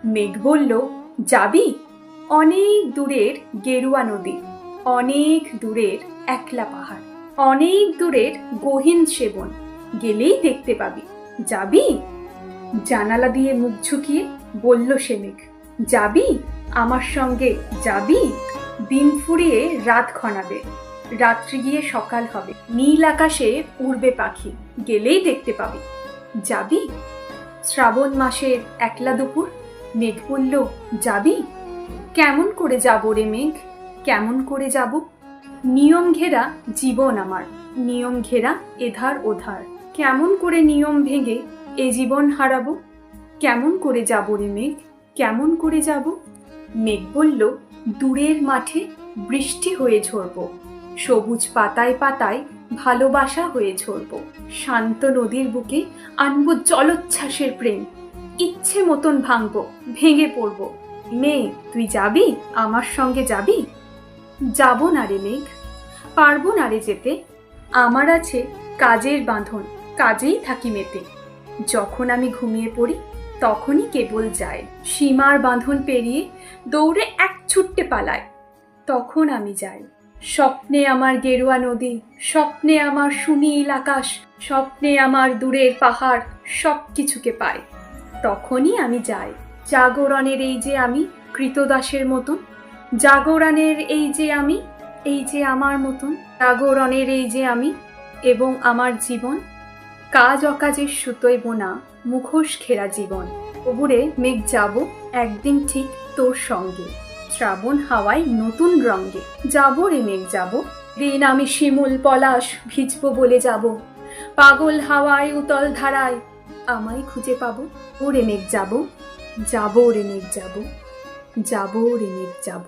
মেঘ বলল, যাবি? অনেক দূরের গেরুয়া নদী, অনেক দূরের একলা পাহাড়, অনেক দূরের গহীন সেবন, গেলেই দেখতে পাবি। যাবি? জানালা দিয়ে মুখ ঝুঁকিয়ে বলল সে মেঘ, যাবি আমার সঙ্গে? যাবি? দিন ফুরিয়ে রাত ঘনাবে, রাত্রি গিয়ে সকাল হবে, নীল আকাশে উড়বে পাখি, গেলেই দেখতে পাবি। যাবি? শ্রাবণ মাসের একলা দুপুর, মেঘ বলল, যাবি? কেমন করে যাব রে মেঘ, কেমন করে যাব? নিয়ম ঘেরা জীবন আমার, নিয়ম ঘেরা এধার ওধার, কেমন করে নিয়ম ভেঙে এ জীবন হারাবো? কেমন করে যাব রে মেঘ, কেমন করে যাব? মেঘ বলল, দূরের মাঠে বৃষ্টি হয়ে ঝরব, সবুজ পাতায় পাতায় ভালোবাসা হয়ে ঝরব, শান্ত নদীর বুকে আনবো জলোচ্ছ্বাসের প্রেম, ইচ্ছে মতন ভাঙবো, ভেঙে পড়বো। মেঘ, তুই যাবি? আমার সঙ্গে যাবি? যাব না রে মেঘ, পারবো না রে যেতে, আমার আছে কাজের বাঁধন, কাজেই থাকি মেতে। যখন আমি ঘুমিয়ে পড়ি তখনই কেবল যায়, সীমার বাঁধন পেরিয়ে দৌড়ে এক ছুট্টে পালায়, তখন আমি যাই। স্বপ্নে আমার গেরুয়া নদী, স্বপ্নে আমার সুনীল আকাশ, স্বপ্নে আমার দূরের পাহাড়, সব কিছুকে পাই, তখনই আমি যাই। জাগরণের এই যে আমি কৃতদাসের মতন, জাগরণের এই যে আমি, এই যে আমার মতন, জাগরণের এই যে আমি এবং আমার জীবন, কাজ অকাজের সুতোয় বোনা মুখোশ ঘেরা জীবন। ওবুরে মেঘ, যাব একদিন ঠিক তোর সঙ্গে, শ্রাবণ হাওয়ায় নতুন রঙ্গে। যাব রে মেঘ, যাব, দিন আমি শিমুল পলাশ ভিজবো বলে যাব, পাগল হাওয়ায় উতল ধারায় আমায় খুঁজে পাবো। ওরে মেঘ, যাব, যাব রে মেঘ, যাব, যাব রে মেঘ, যাব।